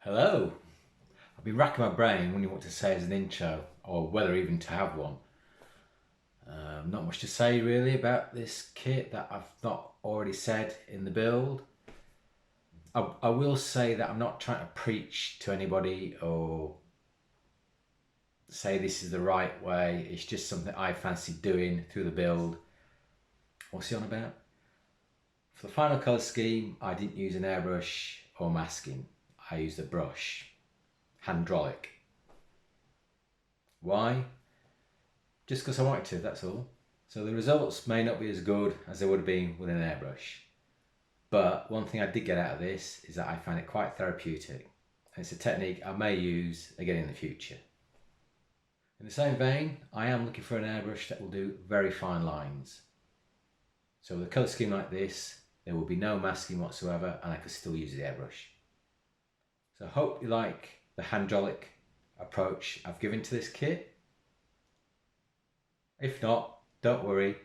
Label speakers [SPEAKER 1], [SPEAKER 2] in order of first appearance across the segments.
[SPEAKER 1] Hello. I've been racking my brain wondering what to say as an intro or whether even to have one. Not much to say really about this kit that I've not already said in the build. I will say that I'm not trying to preach to anybody or say this is the right way. It's just something I fancy doing through the build. What's he on about? For the final colour scheme, I didn't use an airbrush or masking. I used a brush, hydraulic. Why? Just because I wanted to, that's all. So the results may not be as good as they would have been with an airbrush. But one thing I did get out of this is that I found it quite therapeutic. And it's a technique I may use again in the future. In the same vein, I am looking for an airbrush that will do very fine lines. So with a colour scheme like this, there will be no masking whatsoever and I can still use the airbrush. So I hope you like the hydraulic approach I've given to this kit. If not, don't worry,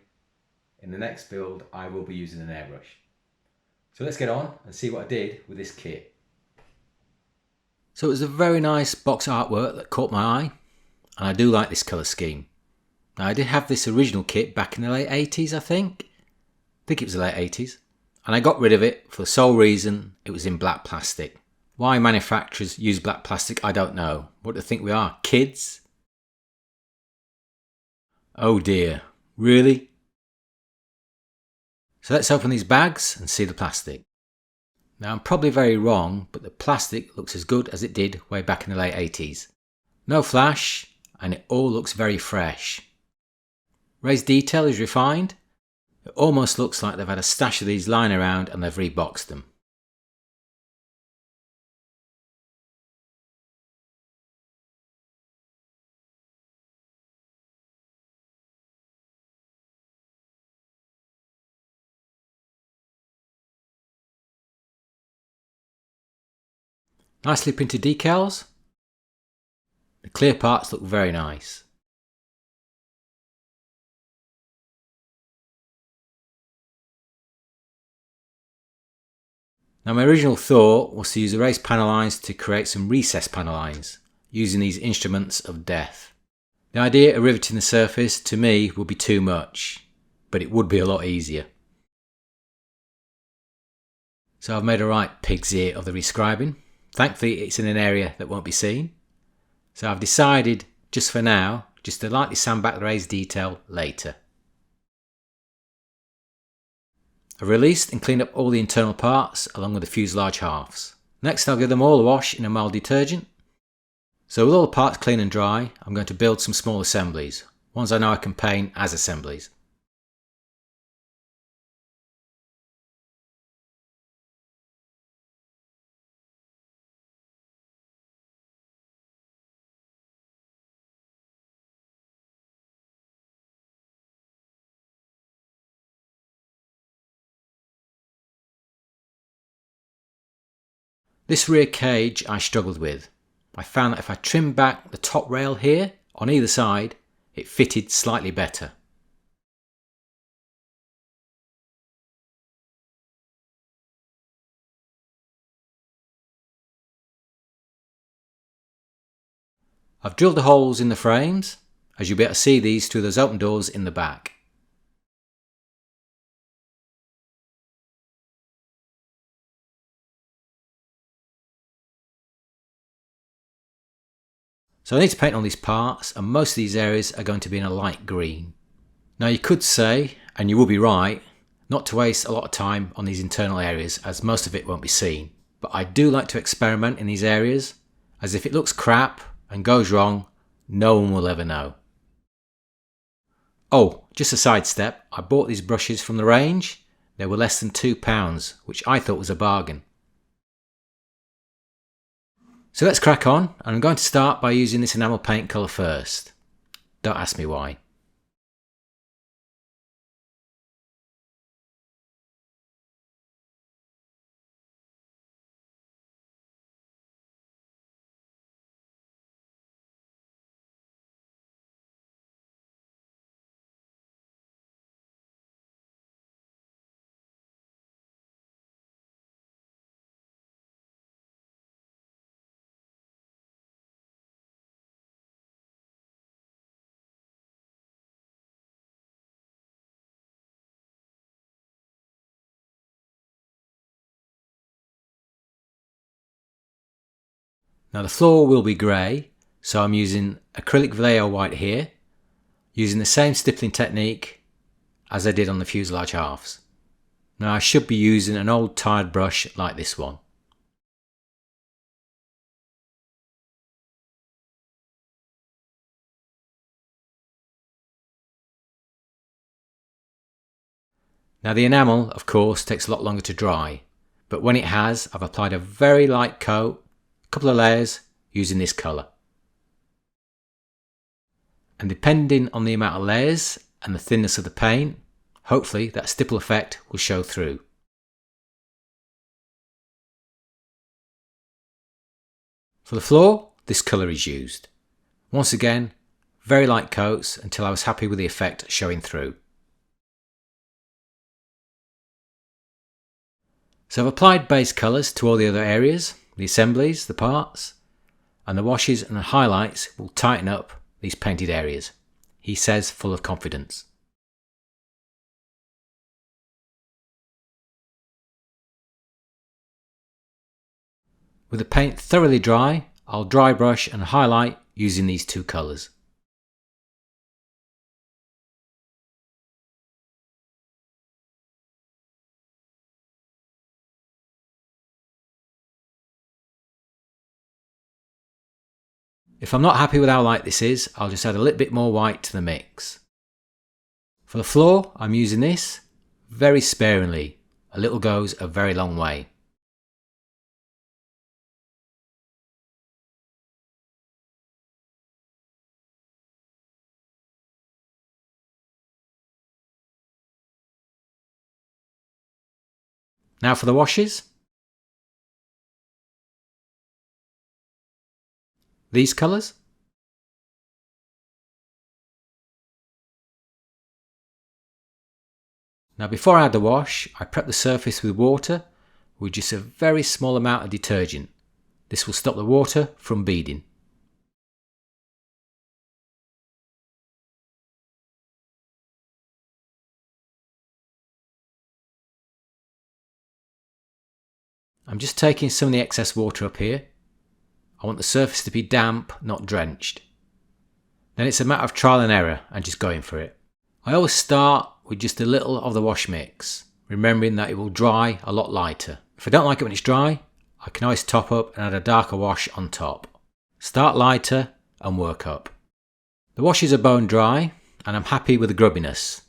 [SPEAKER 1] in the next build I will be using an airbrush. So let's get on and see what I did with this kit. So it was a very nice box artwork that caught my eye, and I do like this colour scheme. Now I did have this original kit back in the late 80s I think it was the late 80s, and I got rid of it for the sole reason it was in black plastic. Why manufacturers use black plastic I don't know. What do they think we are, kids? Oh dear, really? So let's open these bags and see the plastic. Now I'm probably very wrong, but the plastic looks as good as it did way back in the late 80s. No flash, and it all looks very fresh. Raised detail is refined. It almost looks like they've had a stash of these lying around and they've reboxed them. Nicely printed decals. The clear parts look very nice. Now my original thought was to use erased panel lines to create some recessed panel lines, using these instruments of death. The idea of riveting the surface to me would be too much, but it would be a lot easier. So I've made a right pig's ear of the rescribing. Thankfully it's in an area that won't be seen. So I've decided, just for now, just to lightly sand back the raised detail later. I've released and cleaned up all the internal parts along with the fuselage halves. Next I'll give them all a wash in a mild detergent. So with all the parts clean and dry, I'm going to build some small assemblies, ones I know I can paint as assemblies. This rear cage I struggled with. I found that if I trimmed back the top rail here, on either side, it fitted slightly better. I've drilled the holes in the frames, as you'll be able to see these through those open doors in the back. So I need to paint all these parts, and most of these areas are going to be in a light green. Now you could say, and you will be right, not to waste a lot of time on these internal areas as most of it won't be seen. But I do like to experiment in these areas, as if it looks crap and goes wrong, no one will ever know. Oh, just a sidestep, I bought these brushes from the range. They were less than £2, which I thought was a bargain. So let's crack on, and I'm going to start by using this enamel paint colour first. Don't ask me why. Now the floor will be grey, so I'm using acrylic Vallejo white here, using the same stippling technique as I did on the fuselage halves. Now I should be using an old tired brush like this one. Now the enamel, of course, takes a lot longer to dry, but when it has, I've applied a very light coat, a couple of layers, using this colour. And depending on the amount of layers and the thinness of the paint, hopefully that stipple effect will show through. For the floor, this colour is used. Once again, very light coats until I was happy with the effect showing through. So I've applied base colours to all the other areas, the assemblies, the parts, and the washes and the highlights will tighten up these painted areas, he says, full of confidence. With the paint thoroughly dry, I'll dry brush and highlight using these two colours. If I'm not happy with how light this is, I'll just add a little bit more white to the mix. For the floor, I'm using this very sparingly. A little goes a very long way. Now for the washes. These colours. Now before I add the wash, I prep the surface with water with just a very small amount of detergent. This will stop the water from beading. I'm just taking some of the excess water up here. I want the surface to be damp, not drenched. Then it's a matter of trial and error and just going for it. I always start with just a little of the wash mix, remembering that it will dry a lot lighter. If I don't like it when it's dry, I can always top up and add a darker wash on top. Start lighter and work up. The washes are bone dry and I'm happy with the grubbiness.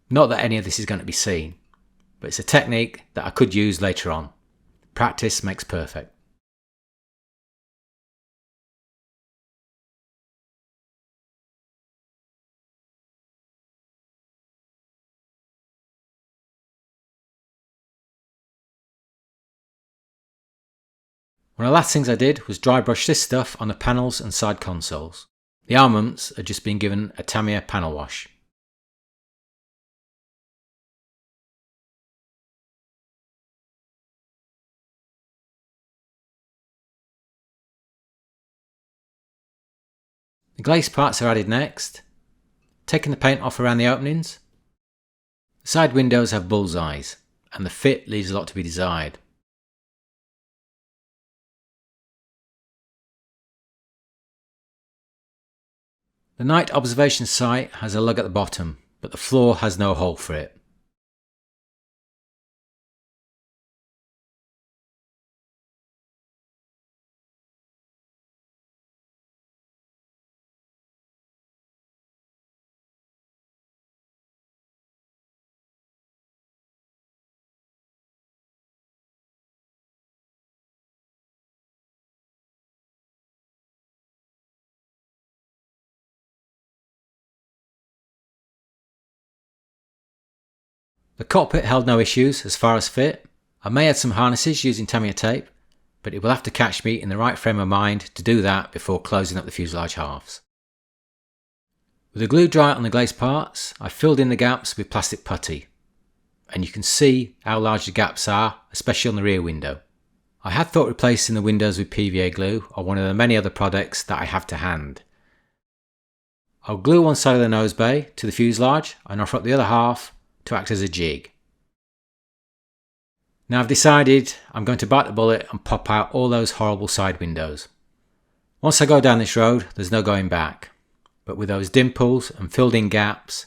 [SPEAKER 1] Not that any of this is going to be seen, but it's a technique that I could use later on. Practice makes perfect. One of the last things I did was dry brush this stuff on the panels and side consoles. The armaments are just being given a Tamiya panel wash. The glaze parts are added next, taking the paint off around the openings. The side windows have bullseyes and the fit leaves a lot to be desired. The night observation sight has a lug at the bottom, but the floor has no hole for it. The cockpit held no issues as far as fit. I may add some harnesses using Tamiya tape, but it will have to catch me in the right frame of mind to do that before closing up the fuselage halves. With the glue dry on the glazed parts, I filled in the gaps with plastic putty, and you can see how large the gaps are, especially on the rear window. I had thought replacing the windows with PVA glue or one of the many other products that I have to hand. I'll glue one side of the nose bay to the fuselage and offer up the other half to act as a jig. Now I've decided I'm going to bite the bullet and pop out all those horrible side windows. Once I go down this road, there's no going back. But with those dimples and filled in gaps,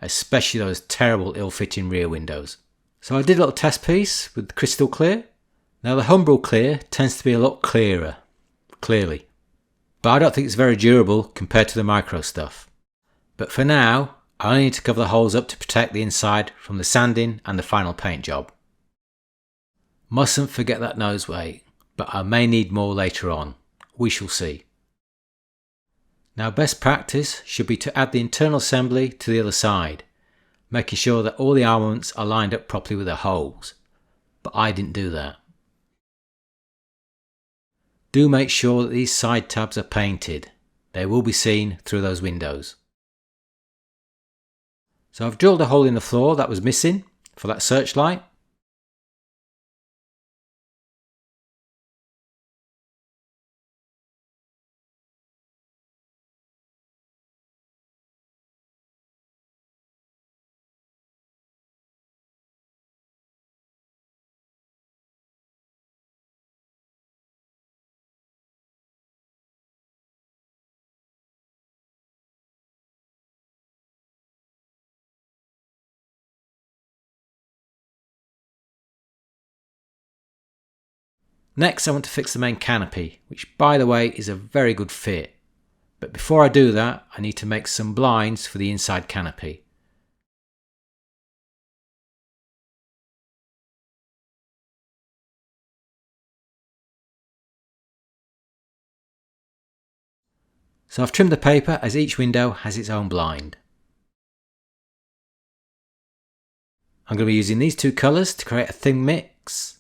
[SPEAKER 1] especially those terrible ill-fitting rear windows. So I did a little test piece with crystal clear. Now the Humbrol clear tends to be a lot clearer, clearly. But I don't think it's very durable compared to the micro stuff. But for now, I only need to cover the holes up to protect the inside from the sanding and the final paint job. Mustn't forget that nose weight, but I may need more later on. We shall see. Now best practice should be to add the internal assembly to the other side, making sure that all the armaments are lined up properly with their holes, but I didn't do that. Do make sure that these side tabs are painted. They will be seen through those windows. So I've drilled a hole in the floor that was missing for that searchlight. Next I want to fix the main canopy, which by the way is a very good fit. But before I do that, I need to make some blinds for the inside canopy. So I've trimmed the paper as each window has its own blind. I'm going to be using these two colours to create a thin mix.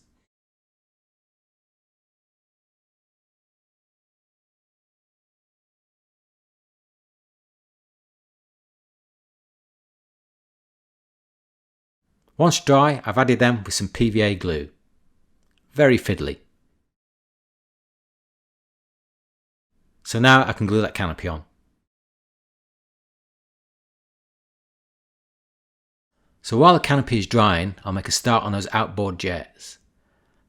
[SPEAKER 1] Once dry, I've added them with some PVA glue. Very fiddly. So now I can glue that canopy on. So while the canopy is drying, I'll make a start on those outboard jets.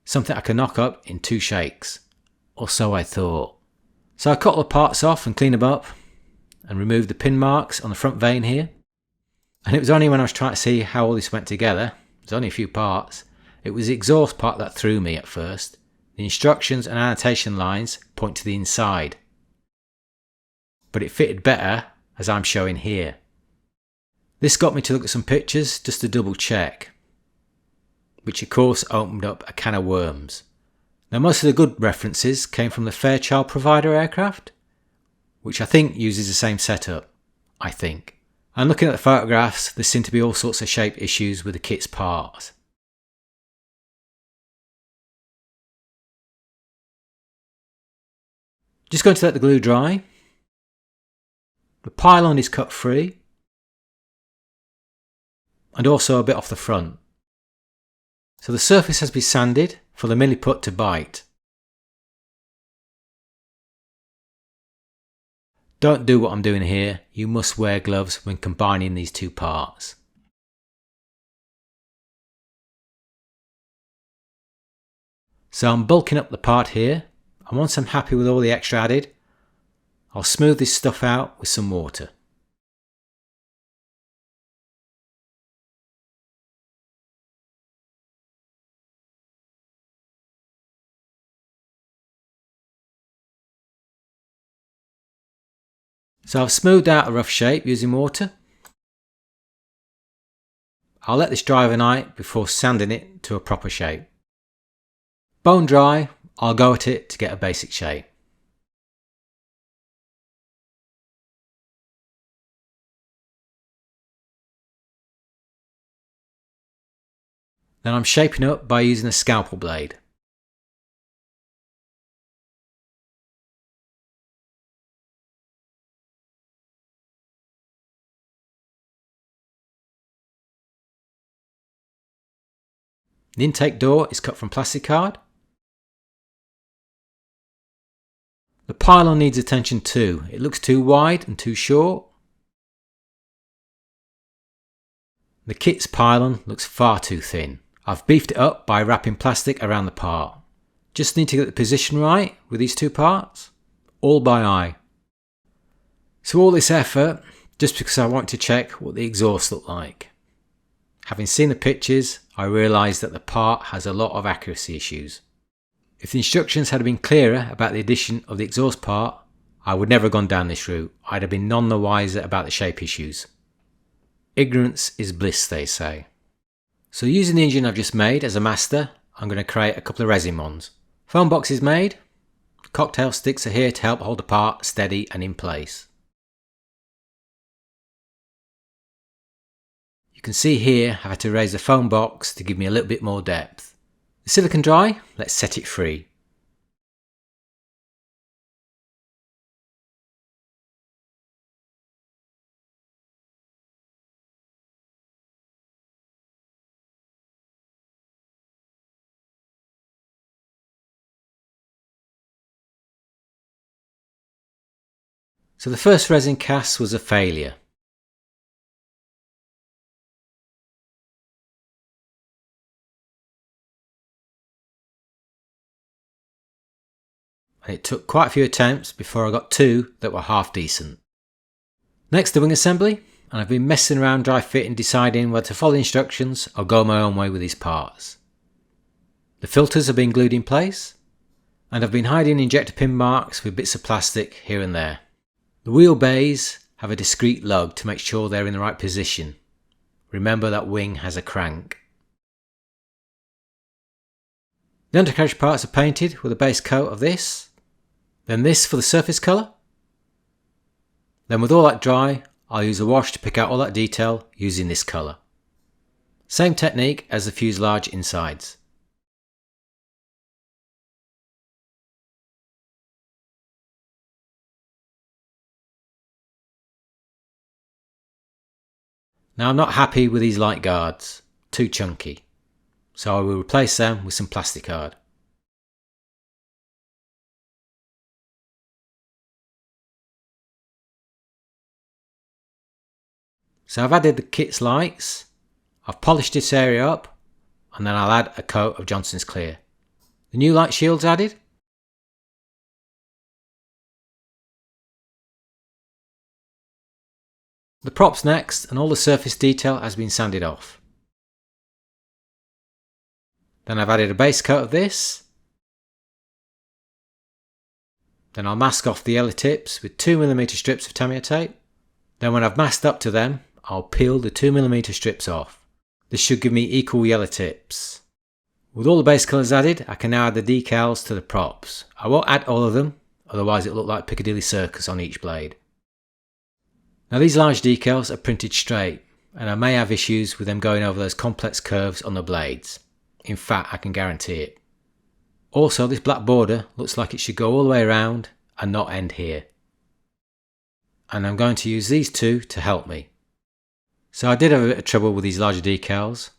[SPEAKER 1] Something I can knock up in 2 shakes. Or so I thought. So I cut all the parts off and cleaned them up and removed the pin marks on the front vane here. And it was only when I was trying to see how all this went together, there's only a few parts, it was the exhaust part that threw me at first. The instructions and annotation lines point to the inside. But it fitted better as I'm showing here. This got me to look at some pictures just to double check, which of course opened up a can of worms. Now most of the good references came from the Fairchild Provider aircraft, which I think uses the same setup, I think. And looking at the photographs, there seem to be all sorts of shape issues with the kit's parts. Just going to let the glue dry. The pylon is cut free, and also a bit off the front. So the surface has been sanded for the milliput to bite. Don't do what I'm doing here, you must wear gloves when combining these two parts. So I'm bulking up the part here, and once I'm happy with all the extra added, I'll smooth this stuff out with some water. So I've smoothed out a rough shape using water. I'll let this dry overnight before sanding it to a proper shape. Bone dry, I'll go at it to get a basic shape. Then I'm shaping up by using a scalpel blade. The intake door is cut from plastic card. The pylon needs attention too. It looks too wide and too short. The kit's pylon looks far too thin. I've beefed it up by wrapping plastic around the part. Just need to get the position right with these two parts. all by eye. So all this effort just because I want to check what the exhaust looked like. Having seen the pictures, I realised that the part has a lot of accuracy issues. If the instructions had been clearer about the addition of the exhaust part, I would never have gone down this route. I'd have been none the wiser about the shape issues. Ignorance is bliss, they say. So using the engine I've just made as a master, I'm going to create a couple of resin ones. Foam box is made. Cocktail sticks are here to help hold the part steady and in place. You can see here I've had to raise the foam box to give me a little bit more depth. The silicone dry, let's set it free. So the first resin cast was a failure. And it took quite a few attempts before I got two that were half decent. Next, the wing assembly, and I've been messing around dry fit and deciding whether to follow the instructions or go my own way with these parts. The filters have been glued in place, and I've been hiding injector pin marks with bits of plastic here and there. The wheel bays have a discreet lug to make sure they're in the right position. Remember that wing has a crank. The undercarriage parts are painted with a base coat of this, then this for the surface colour. Then with all that dry, I'll use a wash to pick out all that detail using this colour. Same technique as the fuselage insides. Now I'm not happy with these light guards, too chunky, so I will replace them with some plastic card. So I've added the kit's lights, I've polished this area up, and then I'll add a coat of Johnson's Clear. The new light shield's added. The props next, and all the surface detail has been sanded off. Then I've added a base coat of this. Then I'll mask off the yellow tips with 2mm strips of Tamiya tape. Then when I've masked up to them, I'll peel the 2mm strips off. This should give me equal yellow tips. With all the base colours added, I can now add the decals to the props. I won't add all of them, otherwise it'll look like Piccadilly Circus on each blade. Now these large decals are printed straight, and I may have issues with them going over those complex curves on the blades. In fact, I can guarantee it. Also, this black border looks like it should go all the way around and not end here. And I'm going to use these two to help me. So I did have a bit of trouble with these larger decals.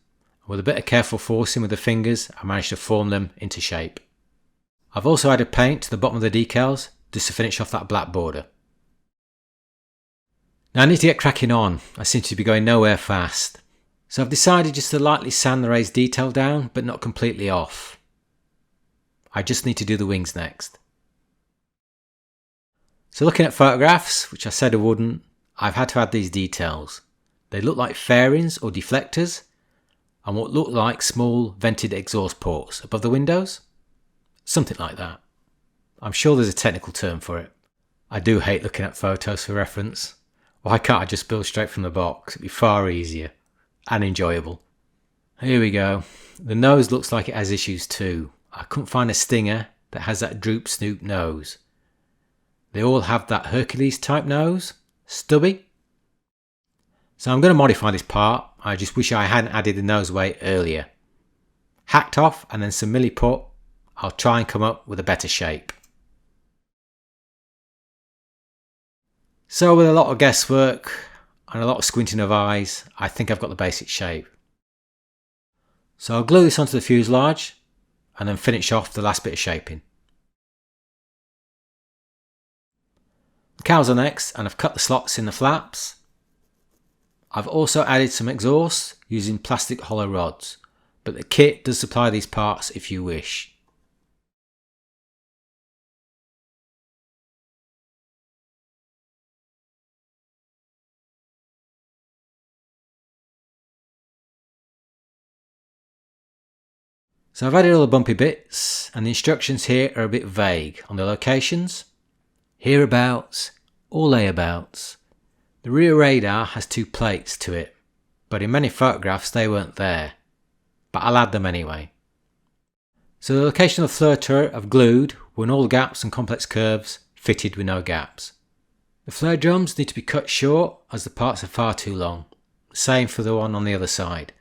[SPEAKER 1] With a bit of careful forcing with the fingers, I managed to form them into shape. I've also added paint to the bottom of the decals just to finish off that black border. Now I need to get cracking on. I seem to be going nowhere fast. So I've decided just to lightly sand the raised detail down, but not completely off. I just need to do the wings next. So looking at photographs, which I said I wouldn't, I've had to add these details. They look like fairings or deflectors, and what look like small vented exhaust ports above the windows. Something like that. I'm sure there's a technical term for it. I do hate looking at photos for reference. Why can't I just build straight from the box? It'd be far easier and enjoyable. Here we go. The nose looks like it has issues too. I couldn't find a Stinger that has that droop snoop nose. They all have that Hercules type nose, stubby. So I'm going to modify this part. I just wish I hadn't added the nose weight earlier. Hacked off and then some milliput, I'll try and come up with a better shape. So with a lot of guesswork and a lot of squinting of eyes, I think I've got the basic shape. So I'll glue this onto the fuselage and then finish off the last bit of shaping. The cowls are next, and I've cut the slots in the flaps. I've also added some exhaust using plastic hollow rods, but the kit does supply these parts if you wish. So I've added all the bumpy bits, and the instructions here are a bit vague on the locations, hereabouts or layabouts. The rear radar has 2 plates to it, but in many photographs they weren't there, but I'll add them anyway. So the location of the flare turret I've glued when all gaps and complex curves fitted with no gaps. The flare drums need to be cut short as the parts are far too long, same for the one on the other side.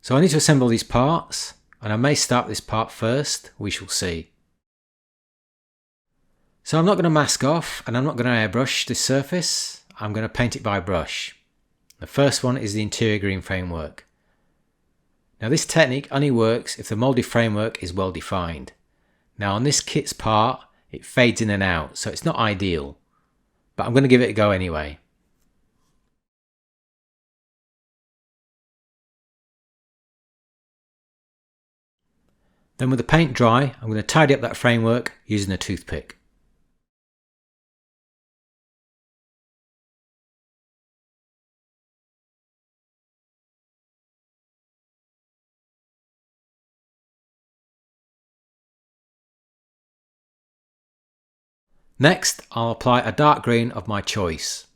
[SPEAKER 1] So I need to assemble these parts, and I may start this part first, we shall see. So I'm not going to mask off, and I'm not going to airbrush this surface, I'm going to paint it by brush. The first one is the interior green framework. Now this technique only works if the moulded framework is well defined. Now on this kit's part, it fades in and out, so it's not ideal, but I'm going to give it a go anyway. Then with the paint dry, I'm going to tidy up that framework using a toothpick. Next, I'll apply a dark green of my choice.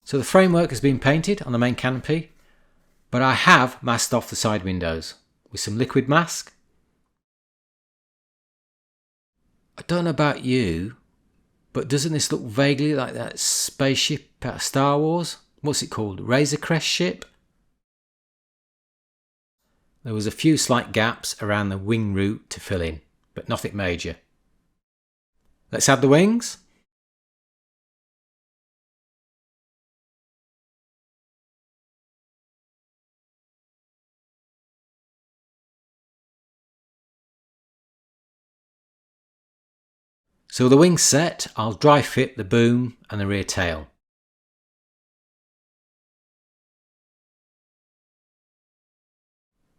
[SPEAKER 1] So the framework has been painted on the main canopy, but I have masked off the side windows with some liquid mask. I don't know about you, but doesn't this look vaguely like that spaceship out of Star Wars? What's it called? Razor Crest ship? There was a few slight gaps around the wing root to fill in, but nothing major. Let's add the wings. So with the wings set, I'll dry fit the boom and the rear tail.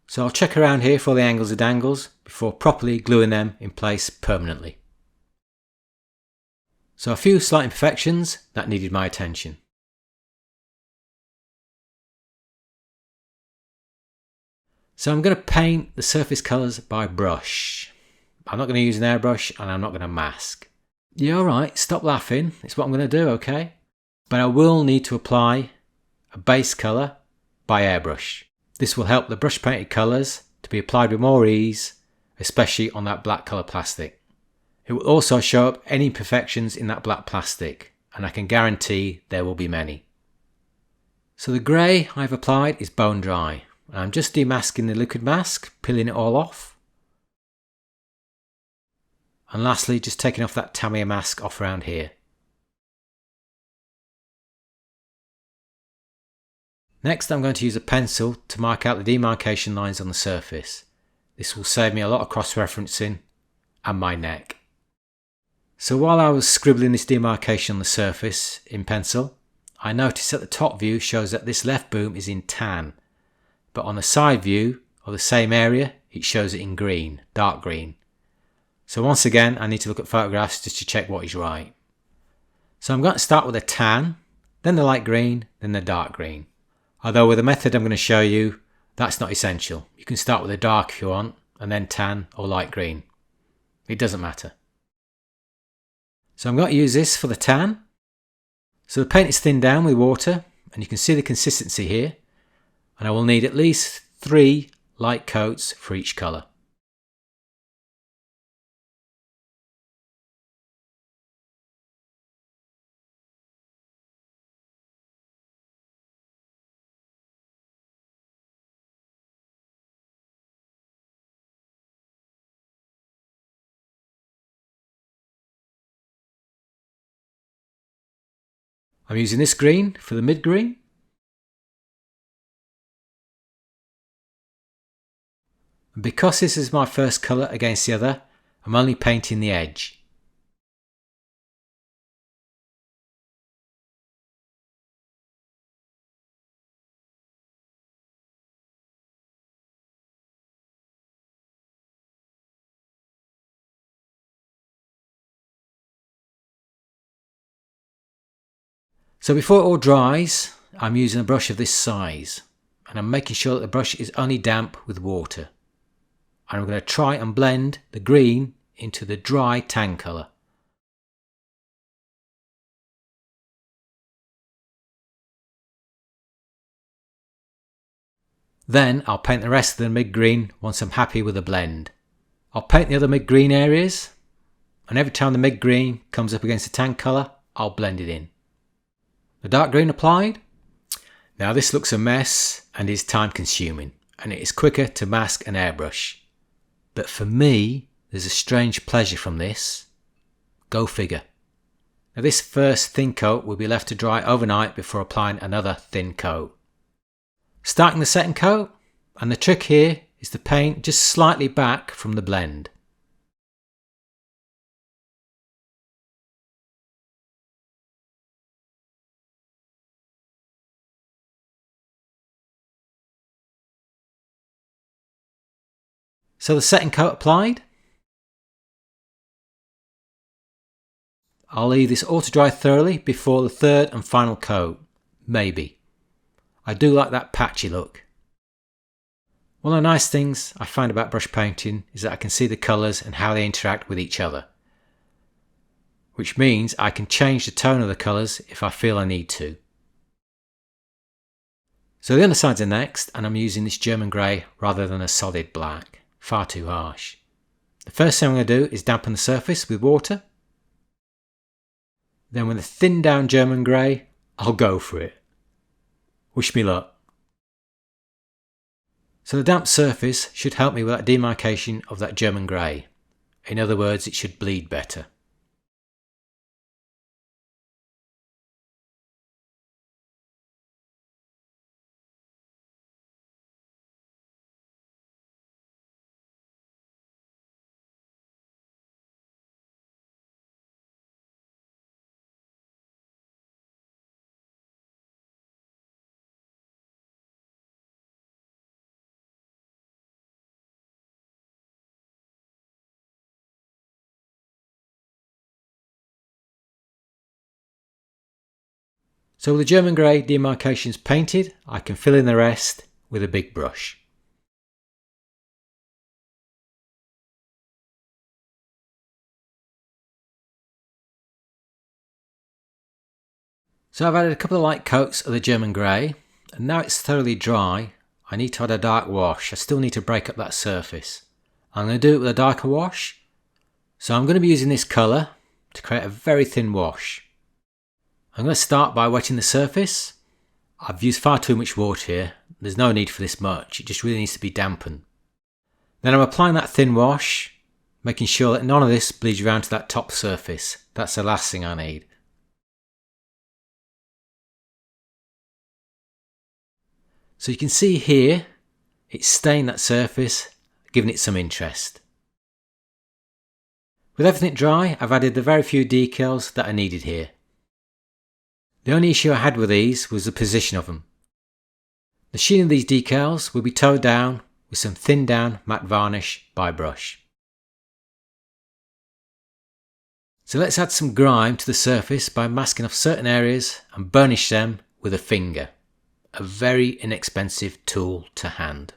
[SPEAKER 1] So I'll check around here for all the angles and dangles before properly gluing them in place permanently. So a few slight imperfections that needed my attention. So I'm going to paint the surface colours by brush. I'm not going to use an airbrush and I'm not going to mask. Yeah, alright, stop laughing, it's what I'm going to do, okay? But I will need to apply a base colour by airbrush. This will help the brush painted colours to be applied with more ease, especially on that black colour plastic. It will also show up any imperfections in that black plastic, and I can guarantee there will be many. So the grey I've applied is bone dry, and I'm just demasking the liquid mask, peeling it all off. And lastly, just taking off that Tamiya mask off around here. Next, I'm going to use a pencil to mark out the demarcation lines on the surface. This will save me a lot of cross-referencing and my neck. So while I was scribbling this demarcation on the surface in pencil, I noticed that the top view shows that this left boom is in tan, but on the side view of the same area, it shows it in green, dark green. So once again, I need to look at photographs just to check what is right. So I'm going to start with a tan, then the light green, then the dark green. Although with the method I'm going to show you, that's not essential. You can start with a dark if you want, and then tan or light green. It doesn't matter. So I'm going to use this for the tan. So the paint is thinned down with water, and you can see the consistency here. And I will need at least 3 light coats for each colour. I'm using this green for the mid green. And because this is my first colour against the other, I'm only painting the edge. So before it all dries, I'm using a brush of this size, and I'm making sure that the brush is only damp with water. And I'm going to try and blend the green into the dry tan colour. Then I'll paint the rest of the mid-green once I'm happy with the blend. I'll paint the other mid-green areas, and every time the mid-green comes up against the tan colour, I'll blend it in. The dark green applied. Now this looks a mess and is time consuming, and it is quicker to mask and airbrush. But for me, there's a strange pleasure from this. Go figure. Now this first thin coat will be left to dry overnight before applying another thin coat. Starting the second coat, and the trick here is to paint just slightly back from the blend. So the second coat applied. I'll leave this all to dry thoroughly before the third and final coat. Maybe. I do like that patchy look. One of the nice things I find about brush painting is that I can see the colours and how they interact with each other. Which means I can change the tone of the colours if I feel I need to. So the undersides are next, and I'm using this German grey rather than a solid black. Far too harsh. The first thing I'm going to do is dampen the surface with water. Then with a thinned down German grey, I'll go for it. Wish me luck. So the damp surface should help me with that demarcation of that German grey. In other words, it should bleed better. So with the German grey demarcations painted, I can fill in the rest with a big brush. So I've added a couple of light coats of the German grey, and now it's thoroughly dry, I need to add a dark wash. I still need to break up that surface. I'm going to do it with a darker wash, so I'm going to be using this colour to create a very thin wash. I'm going to start by wetting the surface. I've used far too much water here. There's no need for this much. It just really needs to be dampened. Then I'm applying that thin wash, making sure that none of this bleeds around to that top surface. That's the last thing I need. So you can see here, it's stained that surface, giving it some interest. With everything dry, I've added the very few decals that are needed here. The only issue I had with these was the position of them. The sheen of these decals will be toned down with some thinned down matte varnish by brush. So let's add some grime to the surface by masking off certain areas and burnish them with a finger. A very inexpensive tool to hand.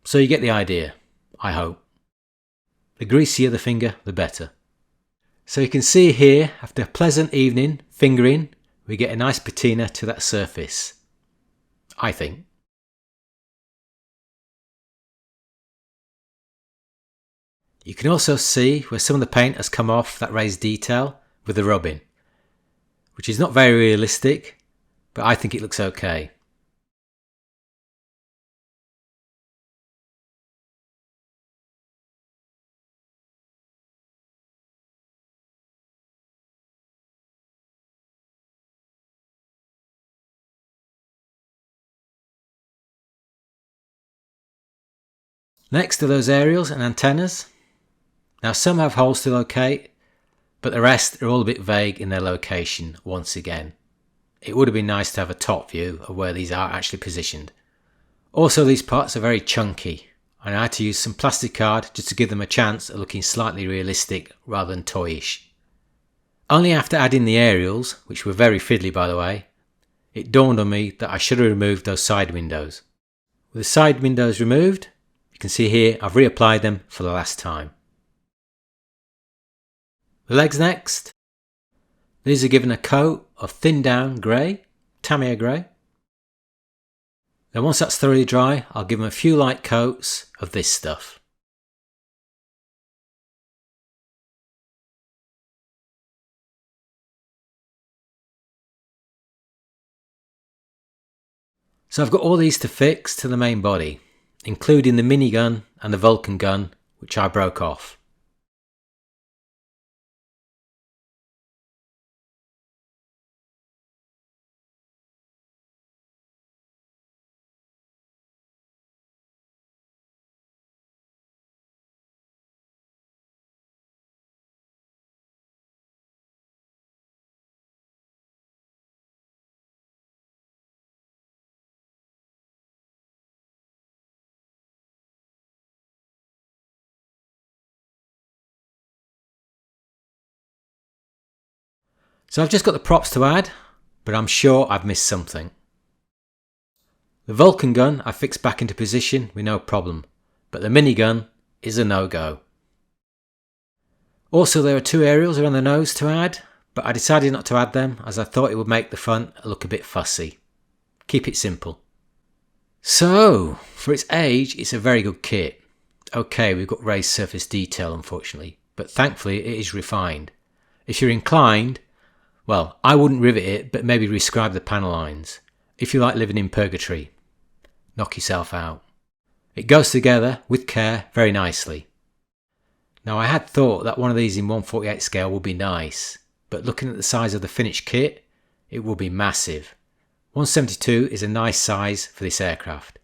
[SPEAKER 1] So you get the idea, I hope. The greasier the finger, the better. So you can see here, after a pleasant evening fingering, we get a nice patina to that surface. I think. You can also see where some of the paint has come off that raised detail with the rubbing, which is not very realistic, but I think it looks okay. Next are those aerials and antennas. Now some have holes to locate, but the rest are all a bit vague in their location once again. It would have been nice to have a top view of where these are actually positioned. Also these parts are very chunky. and I had to use some plastic card just to give them a chance of looking slightly realistic rather than toyish. Only after adding the aerials, which were very fiddly by the way, it dawned on me that I should have removed those side windows. With the side windows removed, you can see here I've reapplied them for the last time. The legs next. These are given a coat of thin down grey, Tamiya grey. Then once that's thoroughly dry, I'll give them a few light coats of this stuff. So I've got all these to fix to the main body, including the minigun and the Vulcan gun, which I broke off. So I've just got the props to add, but I'm sure I've missed something. The Vulcan gun I fixed back into position with no problem, but the minigun is a no-go. Also, there are two aerials around the nose to add, but I decided not to add them as I thought it would make the front look a bit fussy. Keep it simple. So, for its age, it's a very good kit. Okay, we've got raised surface detail unfortunately, but thankfully it is refined. If you're inclined, well, I wouldn't rivet it, but maybe rescribe the panel lines. If you like living in purgatory, knock yourself out. It goes together, with care, very nicely. Now I had thought that one of these in 1/48 scale would be nice, but looking at the size of the finished kit, it will be massive. 172 is a nice size for this aircraft.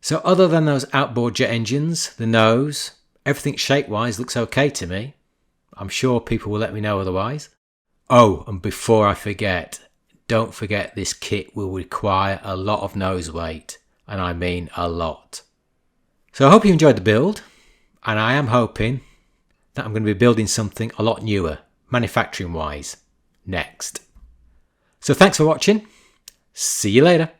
[SPEAKER 1] So other than those outboard jet engines, the nose, everything shape-wise looks okay to me. I'm sure people will let me know otherwise. Oh, and before I forget, don't forget this kit will require a lot of nose weight, and I mean a lot. So I hope you enjoyed the build, and I am hoping that I'm going to be building something a lot newer, manufacturing wise, next. So thanks for watching, see you later.